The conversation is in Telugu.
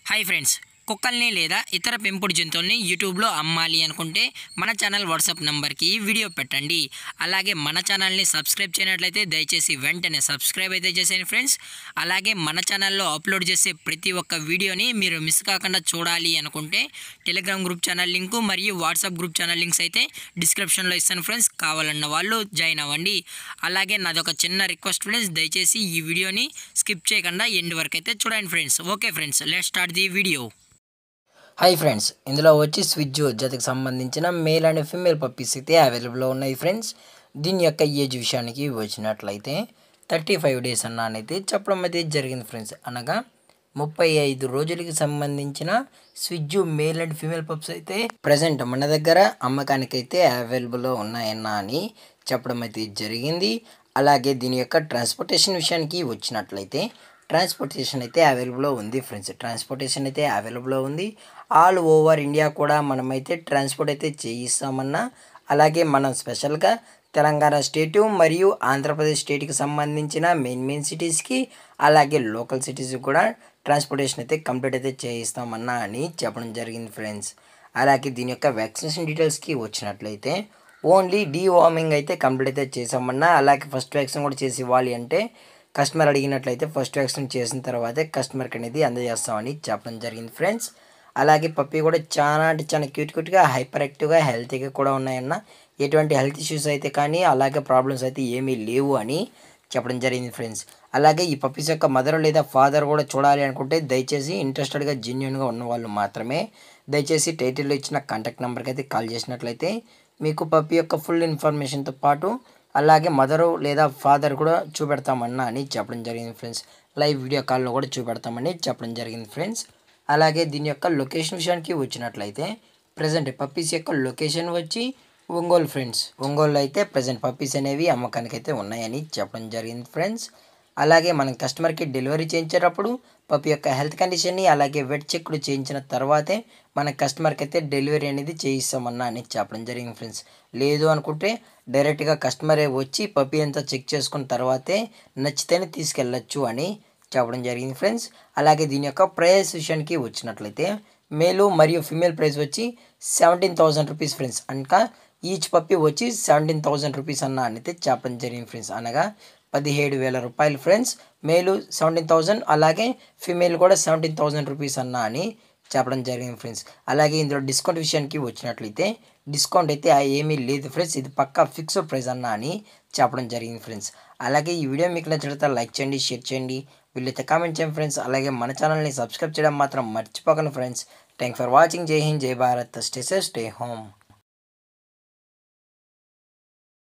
హాయ్ ఫ్రెండ్స్, కుక్కల్ని లేదా ఇతర పెంపుడు జంతువుల్ని యూట్యూబ్లో అమ్మాలి అనుకుంటే మన ఛానల్ వాట్సాప్ నెంబర్కి వీడియో పెట్టండి. అలాగే మన ఛానల్ని సబ్స్క్రైబ్ చేయనట్లయితే దయచేసి వెంటనే సబ్స్క్రైబ్ అయితే చేసేయండి ఫ్రెండ్స్. అలాగే మన ఛానల్లో అప్లోడ్ చేసే ప్రతి ఒక్క వీడియోని మీరు మిస్ కాకుండా చూడాలి అనుకుంటే టెలిగ్రామ్ గ్రూప్ ఛానల్ లింకు మరియు వాట్సాప్ గ్రూప్ ఛానల్ లింక్స్ అయితే డిస్క్రిప్షన్లో ఇస్తాను ఫ్రెండ్స్. కావాలన్న వాళ్ళు జాయిన్ అవ్వండి. అలాగే నాదొక చిన్న రిక్వెస్ట్ ఫ్రెండ్స్, దయచేసి ఈ వీడియోని స్కిప్ చేయకుండా ఎండ్ వరకు అయితే చూడండి friends. Okay friends, let's start the video. Hi friends, ఇందులో వచ్చి స్విజ్ జతకు సంబంధించిన మేల్ అండ్ ఫీమేల్ పప్పీస్ అయితే అవైలబుల్లో ఉన్నాయి ఫ్రెండ్స్. దీని యొక్క ఏజ్ విషయానికి వచ్చినట్లయితే 35 డేస్ అన్నానైతే చెప్పడం అయితే జరిగింది ఫ్రెండ్స్. అనగా 35 రోజులకి సంబంధించిన స్విజ్ మేల్ అండ్ ఫీమేల్ పప్స్ అయితే ప్రజెంట్ మన దగ్గర అమ్మకానికైతే అవైలబుల్లో ఉన్నాయన్నా అని చెప్పడం అయితే జరిగింది. అలాగే దీని యొక్క ట్రాన్స్పోర్టేషన్ విషయానికి వచ్చినట్లయితే ట్రాన్స్పోర్టేషన్ అయితే అవైలబుల్లో ఉంది ఫ్రెండ్స్. ట్రాన్స్పోర్టేషన్ అయితే అవైలబుల్లో ఉంది. ఆల్ ఓవర్ ఇండియా కూడా మనమైతే ట్రాన్స్పోర్ట్ అయితే చేయిస్తామన్నా. అలాగే మనం స్పెషల్గా తెలంగాణ స్టేటు మరియు ఆంధ్రప్రదేశ్ స్టేట్కి సంబంధించిన మెయిన్ సిటీస్కి అలాగే లోకల్ సిటీస్కి కూడా ట్రాన్స్పోర్టేషన్ అయితే కంప్లీట్ అయితే చేయిస్తామన్నా అని చెప్పడం జరిగింది ఫ్రెండ్స్. అలాగే దీని యొక్క వ్యాక్సినేషన్ డీటెయిల్స్కి వచ్చినట్లయితే ఓన్లీ డీవార్మింగ్ అయితే కంప్లీట్ అయితే చేసామన్నా. అలాగే ఫస్ట్ వ్యాక్సిన్ కూడా చేసి ఇవ్వాలి అంటే కస్టమర్ అడిగినట్లయితే ఫస్ట్ వ్యాక్సిన్ చేసిన తర్వాతే కస్టమర్కి అనేది అందజేస్తామని చెప్పడం జరిగింది ఫ్రెండ్స్. అలాగే పప్పీ కూడా చాలా అంటే చాలా క్యూట్గా హైపర్ యాక్టివ్గా హెల్తీగా కూడా ఉన్నాయన్న. ఎటువంటి హెల్త్ ఇష్యూస్ అయితే కానీ అలాగే ప్రాబ్లమ్స్ అయితే ఏమీ లేవు అని చెప్పడం జరిగింది ఫ్రెండ్స్. అలాగే ఈ పప్పీస్ యొక్క మదర్ లేదా ఫాదర్ కూడా చూడాలి అనుకుంటే దయచేసి ఇంట్రెస్టెడ్గా జెన్యూన్గా ఉన్న వాళ్ళు మాత్రమే దయచేసి టైటిల్లో ఇచ్చిన కాంటాక్ట్ నెంబర్కి అయితే కాల్ చేసినట్లయితే మీకు పప్పీ యొక్క ఫుల్ ఇన్ఫర్మేషన్తో పాటు అలాగే మదరు లేదా ఫాదర్ కూడా చూపెడతామన్నా అని చెప్పడం జరిగింది ఫ్రెండ్స్. లైవ్ వీడియో కాల్లో కూడా చూపెడతామని చెప్పడం జరిగింది ఫ్రెండ్స్. అలాగే దీని యొక్క లొకేషన్ విషయానికి వచ్చినట్లయితే ప్రజెంట్ పప్పీస్ యొక్క లొకేషన్ వచ్చి ఒంగోలు ఫ్రెండ్స్. ఒంగోలు అయితే ప్రజెంట్ పప్పీస్ అనేవి అమ్మకానికి అయితే ఉన్నాయని చెప్పడం జరిగింది ఫ్రెండ్స్. అలాగే మనం కస్టమర్కి డెలివరీ చేయించేటప్పుడు పప్పీ యొక్క హెల్త్ కండిషన్ని అలాగే వెట్ చెక్లు చేయించిన తర్వాతే మన కస్టమర్కి అయితే డెలివరీ అనేది చేయిస్తామన్నా అని చెప్పడం జరిగింది ఫ్రెండ్స్. లేదు అనుకుంటే డైరెక్ట్గా కస్టమరే వచ్చి పప్పీ అంతా చెక్ చేసుకున్న తర్వాతే నచ్చితేనే తీసుకెళ్ళచ్చు అని చెప్పడం జరిగింది ఫ్రెండ్స్. అలాగే దీని యొక్క ప్రైస్ విషయానికి వచ్చినట్లయితే మేలు మరియు ఫిమేల్ ప్రైస్ వచ్చి 17,000 రూపీస్ ఫ్రెండ్స్. ఇంకా ఈచ్ పప్పీ వచ్చి 17,000 రూపీస్ అన్న అయితే చెప్పడం జరిగింది ఫ్రెండ్స్. అనగా 17,000 రూపాయలు ఫ్రెండ్స్. మేలు 17,000 అలాగే ఫిమేల్ కూడా 17,000 రూపీస్ అన్న అని చెప్పడం జరిగింది ఫ్రెండ్స్. అలాగే ఇందులో డిస్కౌంట్ విషయానికి వచ్చినట్లయితే డిస్కౌంట్ అయితే ఏమీ లేదు ఫ్రెండ్స్. ఇది పక్కా ఫిక్స్డ్ ప్రైస్ అన్న అని చెప్పడం జరిగింది ఫ్రెండ్స్. అలాగే ఈ వీడియో మీకు నచ్చినట్లయితే లైక్ చేయండి, షేర్ చేయండి, వీళ్ళైతే కామెంట్ చేయండి ఫ్రెండ్స్. అలాగే మన ఛానల్ని సబ్స్క్రైబ్ చేయడం మాత్రం మర్చిపోకండి ఫ్రెండ్స్. Thank for watching. జై హింద్, జై Bharat, stay safe, stay home.